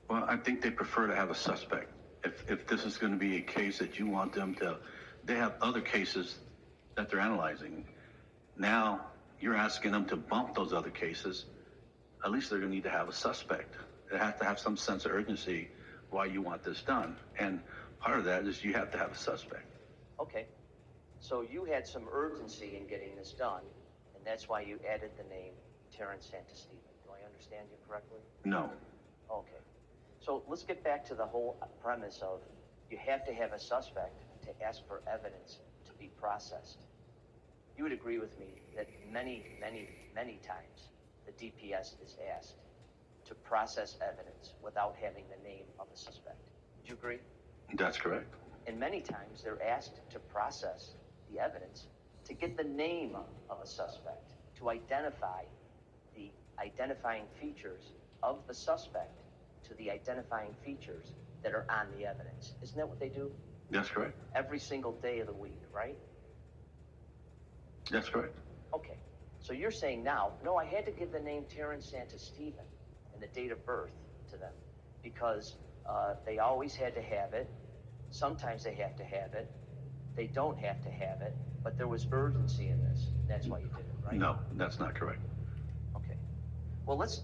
Well, I think they prefer to have a suspect. If this is going to be a case that you want them to, they have other cases that they're analyzing. Now you're asking them to bump those other cases. At least they're going to need to have a suspect. They have to have some sense of urgency why you want this done. And part of that is you have to have a suspect. Okay. So you had some urgency in getting this done, and that's why you added the name Terrence Santesteven. Do I understand you correctly? No. Okay. So let's get back to the whole premise of you have to have a suspect to ask for evidence to be processed. You would agree with me that many, many, many times the DPS is asked to process evidence without having the name of a suspect. Would you agree? That's correct. And many times they're asked to process the evidence to get the name of a suspect, to identify the identifying features of the suspect to the identifying features that are on the evidence. Isn't that what they do? That's correct. Every single day of the week, right? That's correct. Okay. So you're saying now, no, I had to give the name Terrence Santesteven and the date of birth to them because they always had to have it. Sometimes they have to have it. They don't have to have it, but there was urgency in this. That's why you did it, right? No, that's not correct. Okay. Well, let's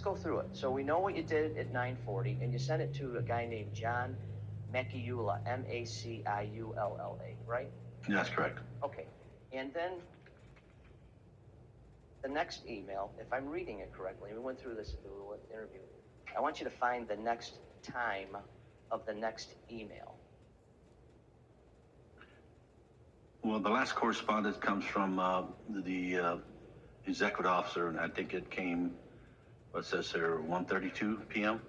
go through it. So we know what you did at 9:40, and you sent it to a guy named John Maciulla, Maciulla, right? That's correct. Okay. And then the next email, if I'm reading it correctly, we went through this interview. I want you to find the next time of the next email. Well, the last correspondence comes from the executive officer, and I think it came, what says there, 1:32 p.m.?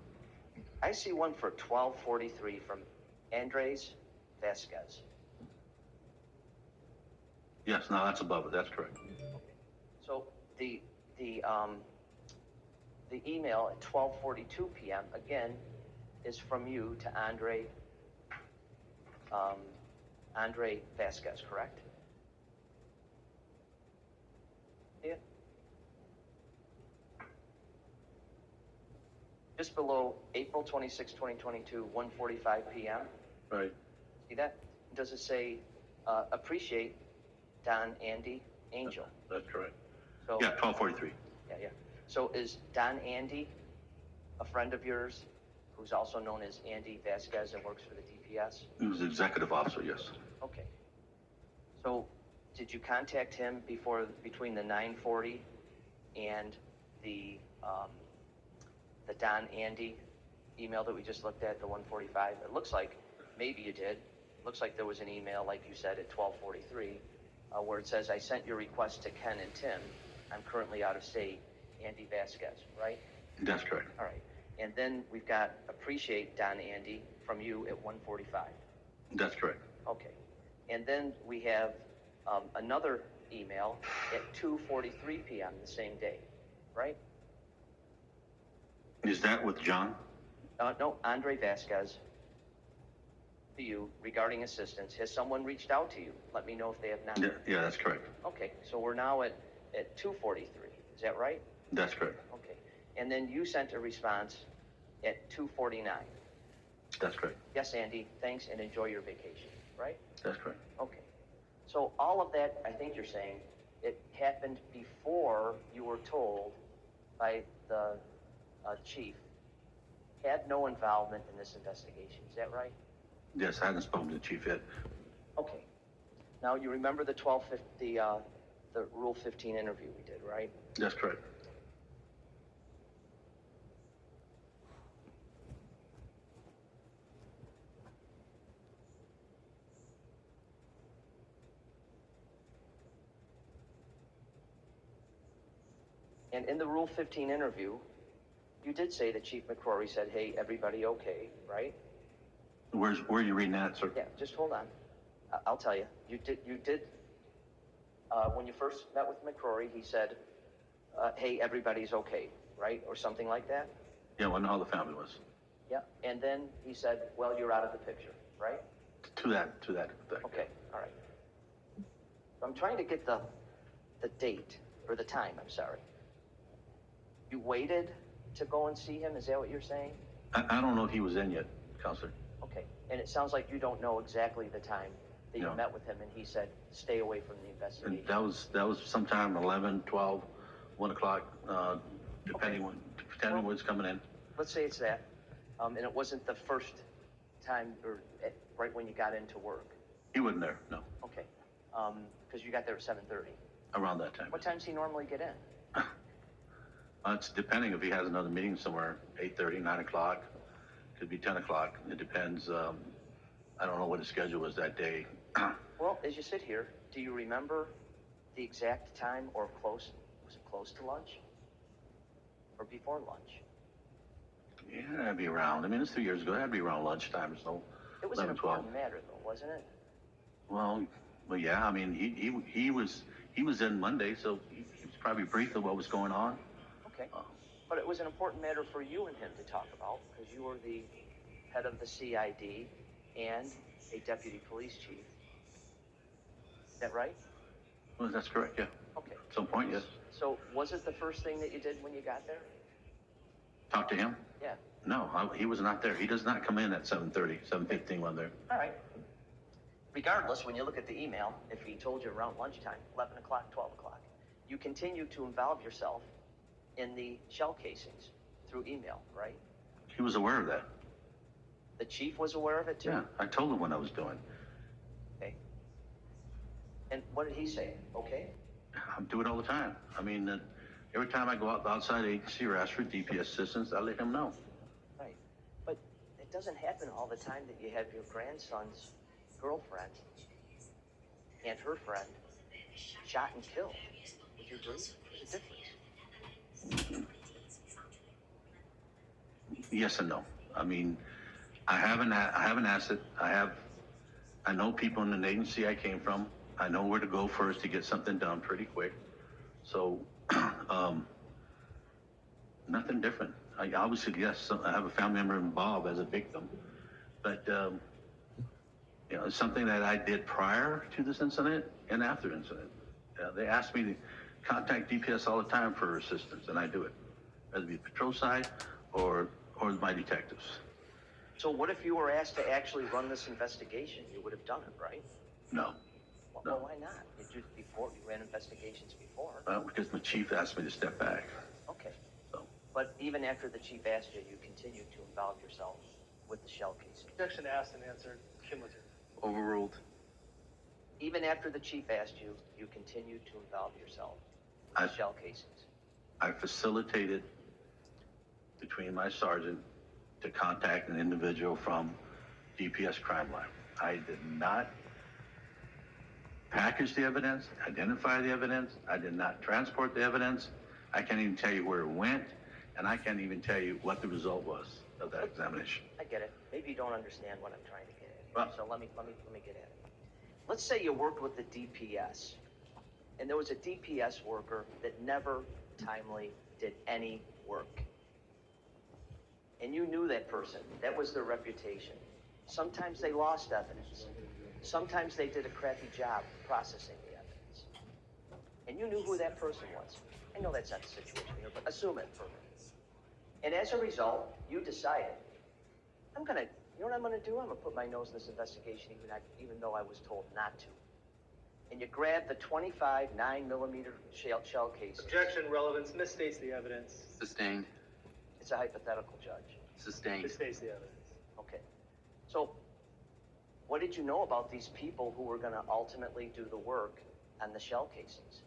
I see one for 12:43 from Andres Vasquez. Yes, no, that's above it. That's correct. So the email at 12:42 p.m. again is from you to Andre Vasquez, correct? Yeah. Just below April 26, 2022, 1:45 p.m. Right. See that? Does it say appreciate Don Andy Angel? That's correct. So, Yeah, 12:43. Yeah. So is Don Andy a friend of yours who's also known as Andy Vasquez and works for the DPS? He was the executive officer, yes. Okay. So did you contact him between the 9:40 and the Don Andy email that we just looked at, the 1:45? It looks like maybe you did. It looks like there was an email, like you said, at 12:43, where it says, I sent your request to Ken and Tim. I'm currently out of state. Andy Vasquez, right? That's correct. All right. And then we've got appreciate Don Andy from you at 1:45. That's correct. Okay. And then we have another email at 2:43 p.m. the same day, right? Is that with John? No, Andre Vasquez to you regarding assistance. Has someone reached out to you? Let me know if they have not. Yeah, that's correct. Okay, so we're now at 2:43. Is that right? That's correct. Okay. And then you sent a response at 2:49. That's correct. Yes, Andy, thanks and enjoy your vacation, right? That's correct. Okay. So all of that, I think you're saying, it happened before you were told by the chief, had no involvement in this investigation. Is that right? Yes, I haven't spoken to the chief yet. Okay. Now, you remember the the Rule 15 interview we did, right? That's correct. And in the Rule 15 interview, you did say that Chief McCrory said, hey, everybody okay, right? Where are you reading that, sir? Yeah, just hold on. I'll tell you. You did, when you first met with McCrory, he said, hey, everybody's okay, right? Or something like that? Yeah, well, I know how the family was. Yeah, and then he said, well, you're out of the picture, right? To that effect. Okay, all right. I'm trying to get the date, or the time, I'm sorry. You waited to go and see him, is that what you're saying? I don't know if he was in yet, Counselor. Okay, and it sounds like you don't know exactly the time that you No. met with him and he said, stay away from the And investigation. that was sometime 11, 12, 1 o'clock, depending Well- what's coming in. Let's say it's that, and it wasn't the first time, or right when you got into work. He wasn't there, no, Okay, because you got there at 7:30. around that time. What time does he normally get in? It's depending if he has another meeting somewhere, 8:30, 9 o'clock, could be 10 o'clock. It depends. I don't know what his schedule was that day. Well, as you sit here, do you remember the exact time or close, was it close to lunch? Or before lunch? Yeah, it'd be around. I mean, it's 2 years ago. That'd be around lunchtime, so It was 11, an 12. important matter though, wasn't it? Well, yeah. I mean, he was in Monday, so he was probably briefed of what was going on. Okay, but it was an important matter for you and him to talk about, because you were the head of the CID and a deputy police chief. Is that right? Well, that's correct. Yeah. Okay. At some point, yes. So was it the first thing that you did when you got there? Talk to him. Yeah. No, he was not there. He does not come in at 7:30, 7:15 when there. All right. Regardless, when you look at the email, if he told you around lunchtime, 11 o'clock, 12 o'clock, you continue to involve yourself in the shell casings through email, right? He was aware of that. The chief was aware of it too? Yeah, I told him what I was doing. Okay. And what did he say? Okay? I do it all the time. I mean, every time I go out the outside agency or ask for DPS assistance, I let him know. Right. But it doesn't happen all the time that you have your grandson's girlfriend and her friend shot and killed. Would you agree? There's a difference. Yes and no. I mean, I have an asset. I know people in an agency I came from. I know where to go first to get something done pretty quick. So, nothing different. I obviously, yes, I have a family member involved as a victim, but, you know, it's something that I did prior to this incident and after the incident. They ask me to contact DPS all the time for assistance, and I do it, whether it be patrol side or my detectives. So what if you were asked to actually run this investigation? You would have done it, right? No, Well, No. why not? You did before. You ran investigations before. because my chief asked me to step back. Okay. So, But even after the chief asked you, you continued to involve yourself with the shell casing. Objection asked and answered, cumulative. Overruled. Even after the chief asked you, you continued to involve yourself I- with shell casings. I facilitated between my sergeant to contact an individual from DPS Crime Lab. I did not package the evidence, identify the evidence. I did not transport the evidence. I can't even tell you where it went, and I can't even tell you what the result was of that examination. I get it. Maybe you don't understand what I'm trying to get at. Well- So let me get at it. Let's say you worked with the DPS, and there was a DPS worker that never timely did any work. And you knew that person. That was their reputation. Sometimes they lost evidence. Sometimes they did a crappy job processing the evidence. And you knew who that person was. I know that's not the situation here, but assume it for a minute. And as a result, you decided, you know what I'm gonna do? I'm gonna put my nose in this investigation even though I was told not to. And you grab the 25 9mm shell case. Objection, relevance, misstates the evidence. Sustained. It's a hypothetical, Judge. Sustained. Misstates the evidence. Okay. So, what did you know about these people who were gonna ultimately do the work on the shell casings?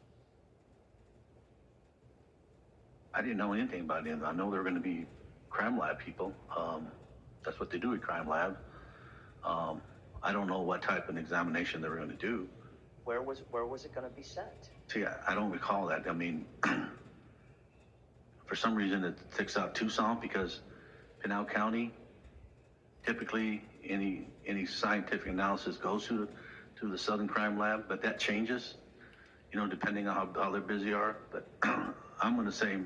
I didn't know anything about them. I know they're going to be crime lab people. That's what they do at crime lab. I don't know what type of examination they were going to do. Where was it gonna be sent? See, I don't recall that. I mean, For some reason, it sticks out Tucson because Pinal County, typically any scientific analysis goes to the Southern Crime Lab, but that changes, you know, depending on how they're busy are. But I'm going to say,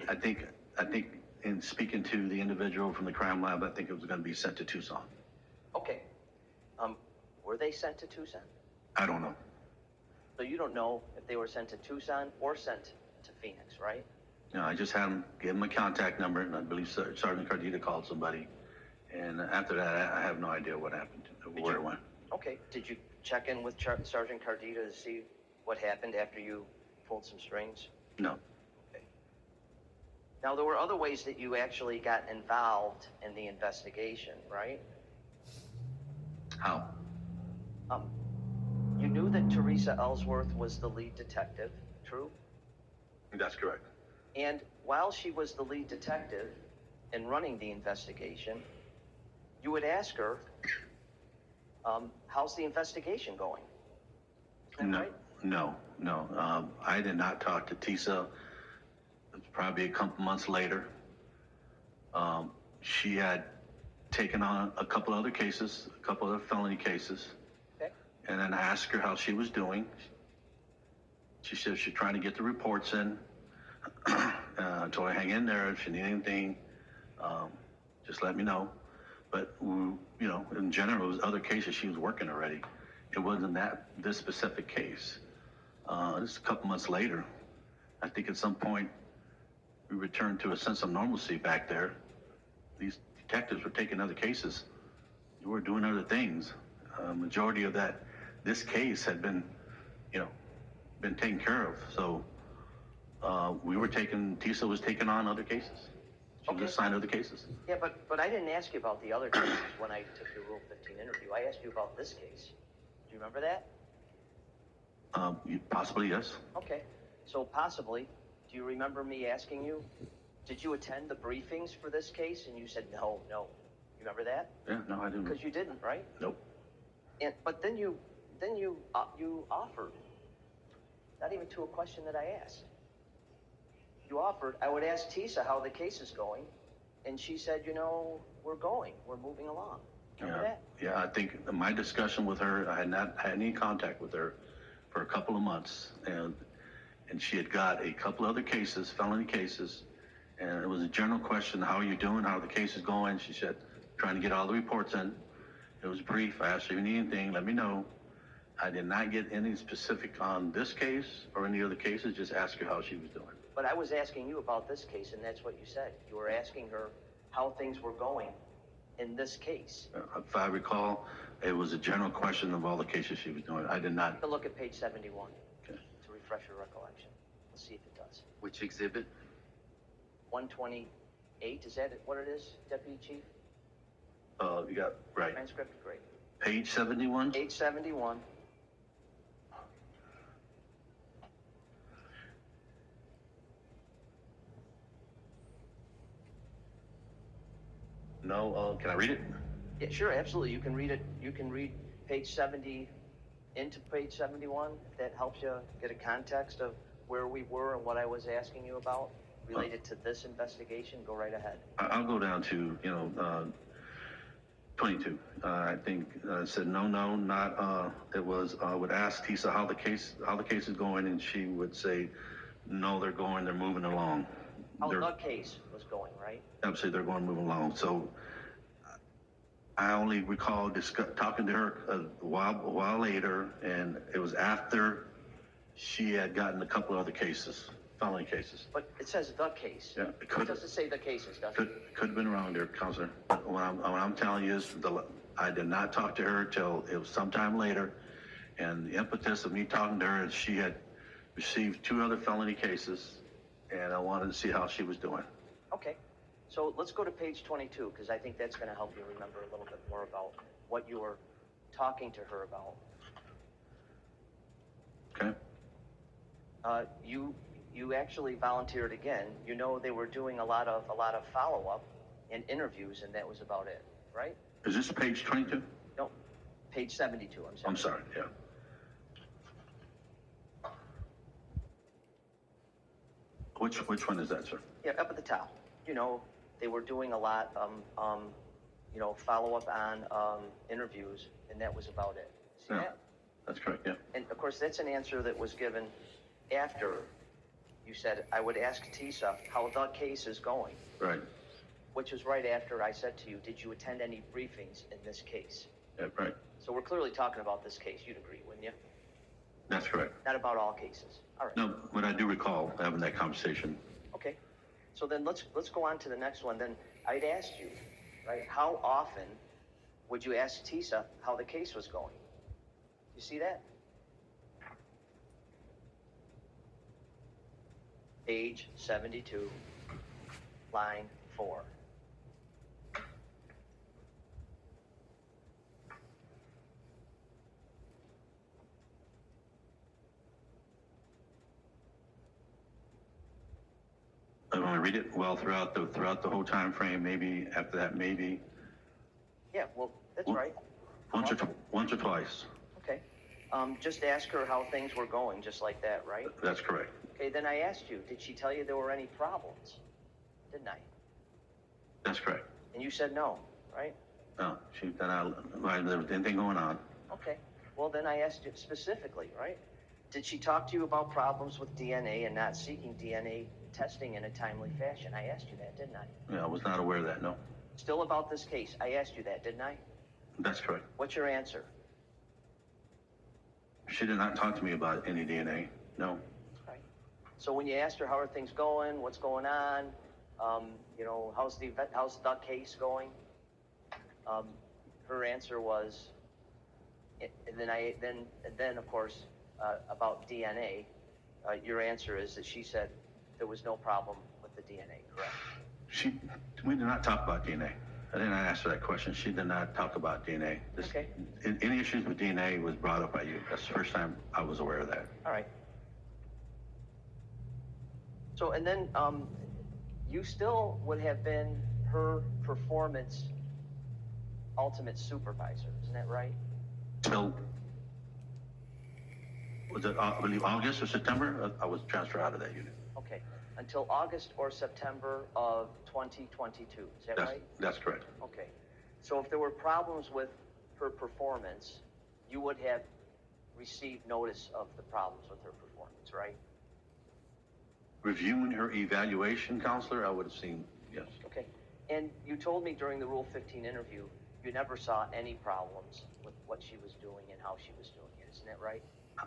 I think in speaking to the individual from the crime lab, I think it was going to be sent to Tucson. Okay. Were they sent to Tucson? I don't know. So you don't know if they were sent to Tucson or sent to Phoenix, right? You know, I just had him give him a contact number, and I believe Sergeant Cardita called somebody. And after that, I have no idea what happened, where it went. Okay. Did you check in with Sergeant Cardita to see what happened after you pulled some strings? No. Okay. Now, there were other ways that you actually got involved in the investigation, right? How? You knew that Teresa Ellsworth was the lead detective, true? That's correct. And while she was the lead detective in running the investigation, you would ask her, how's the investigation going? Is that No, right? no. I did not talk to Tisa. It was probably a couple months later. She had taken on a couple other cases, a couple other felony cases. Okay. And then I asked her how she was doing. She said she's trying to get the reports in. I told her, hang in there. If you need anything, just let me know. But, you know, in general, it was other cases she was working already. It wasn't this specific case. Just a couple months later, I think at some point we returned to a sense of normalcy back there. These detectives were taking other cases. You were doing other things. Majority of this case had been, you know, been taken care of. So Tisa was taking on other cases. She was Okay. assigned other cases. Yeah, but I didn't ask you about the other cases when I took your Rule 15 interview. I asked you about this case. Do you remember that? Possibly, yes. Okay. So possibly, do you remember me asking you, did you attend the briefings for this case? And you said, no. You remember that? Yeah, no, I didn't. Because you didn't, right? Nope. But then you offered, not even to a question that I asked. You offered, I would ask Tisa how the case is going, and she said, you know, we're moving along. Remember that? Yeah, I think my discussion with her, I had not had any contact with her for a couple of months, and she had got a couple other cases, felony cases, and it was a general question, how are you doing, how are the cases going? She said, trying to get all the reports in. It was brief. I asked her, if you need anything, let me know. I did not get any specific on this case or any other cases, just ask her how she was doing. But I was asking you about this case, and that's what you said. You were asking her how things were going in this case. If I recall, it was a general question of all the cases she was doing. I did not. Take a look at page 71 Okay. to refresh your recollection. Let's see if it does. Which exhibit? 128, is that what it is, Deputy Chief? You got, right. Transcript, great. Page 71? Page 71. No, can I read it? Yeah, sure, absolutely. You can read it. You can read page 70 into page 71, if that helps you get a context of where we were and what I was asking you about related to this investigation. Go right ahead. I'll go down to, 22. I think said no, not. It was I would ask Tisa how the case is going, and she would say, no, they're moving along. How the case was going, right? Absolutely, they're going to move along. So I only recall talking to her a while later, and it was after she had gotten a couple of other cases, felony cases. But it says the case. Yeah, it could- doesn't say the cases, does it? Could have been wrong there, Counselor. But what I'm telling you is I did not talk to her till it was sometime later, and the impetus of me talking to her is she had received 2 other felony cases, and I wanted to see how she was doing. Okay. So let's go to page 22, because I think that's going to help you remember a little bit more about what you were talking to her about. Okay. You actually volunteered again. You know they were doing a lot of follow-up and interviews, and that was about it, right? Is this page 22? No, page 72. I'm sorry. I'm sorry. Yeah. Which one is that, sir? Yeah, up at the top. You know, they were doing a lot, you know, follow-up on, interviews, and that was about it. See Yeah. that? That's correct, yeah. And of course, that's an answer that was given after you said, I would ask TISA how the case is going, Right, which was right after I said to you, did you attend any briefings in this case? yeah, right. So we're clearly talking about this case, you'd agree, wouldn't you? That's correct. Not about all cases. All right. No, but I do recall having that conversation. Okay. So then let's go on to the next one. Then I'd asked you, right, how often would you ask TISA how the case was going? You see that? Page 72, line 4. I want to read it well throughout the whole time frame. Maybe after that, maybe Yeah, well, that's right. once or twice. Okay. Just ask her how things were going, just like that, right? That's correct. Okay, then I asked you, did she tell you there were any problems? Didn't I? That's correct. And you said no, right? No, there was anything going on. Okay. Well, then I asked you specifically, right? Did she talk to you about problems with DNA and not seeking DNA testing in a timely fashion? I asked you that, didn't I? Yeah, I was not aware of that, no. Still about this case, I asked you that, didn't I? That's correct. What's your answer? She did not talk to me about any DNA, no. Right. So when you asked her how are things going, what's going on, you know, how's the case going? Her answer was, and then of course about DNA, your answer is that she said there was no problem with the DNA, correct? We did not talk about DNA. I did not ask her that question. She did not talk about DNA. Okay. Any issues with DNA was brought up by you. That's the first time I was aware of that. All right. So, and then you still would have been her performance ultimate supervisor, isn't that right? Till, was it, I believe, August or September? I was transferred out of that unit. Okay. Until August or September of 2022, is that right? That's correct. Okay. So if there were problems with her performance, you would have received notice of the problems with her performance, right? Reviewing her evaluation, counselor, I would have seen, yes. Okay. And you told me during the Rule 15 interview, you never saw any problems with what she was doing and how she was doing it, isn't that right?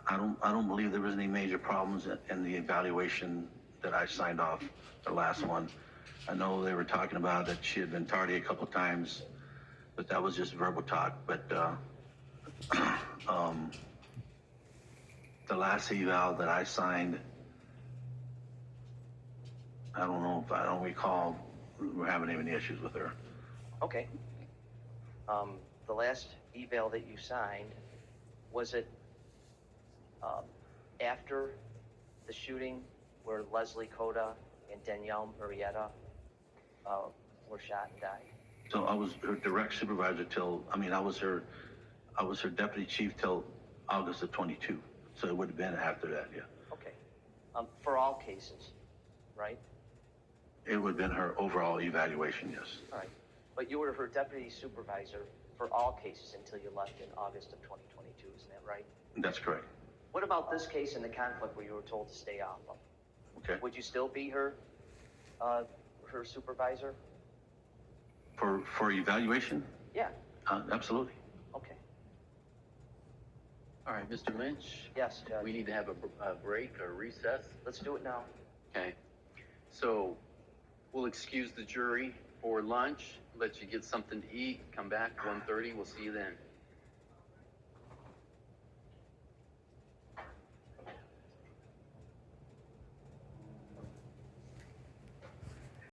I don't believe there was any major problems in the evaluation that I signed off, the last one. I know they were talking about that she had been tardy a couple times, but that was just verbal talk. But the last eval that I signed, I don't recall we're having any issues with her. Okay. The last eval that you signed, was it after the shooting where Leslie Coda and Danielle Murrieta were shot and died? So I was her direct supervisor I was her deputy chief till August of 22. So it would have been after that, yeah. Okay. For all cases, right? It would have been her overall evaluation, yes. All right. But you were her deputy supervisor for all cases until you left in August of 2022, isn't that right? That's correct. What about this case and the conflict where you were told to stay off of? Okay. Would you still be her supervisor? For evaluation? Yeah. Absolutely. Okay. All right, Mr. Lynch? Yes, Judge. We need to have a break or recess. Let's do it now. Okay. So we'll excuse the jury for lunch, let you get something to eat, come back 1:30. We'll see you then.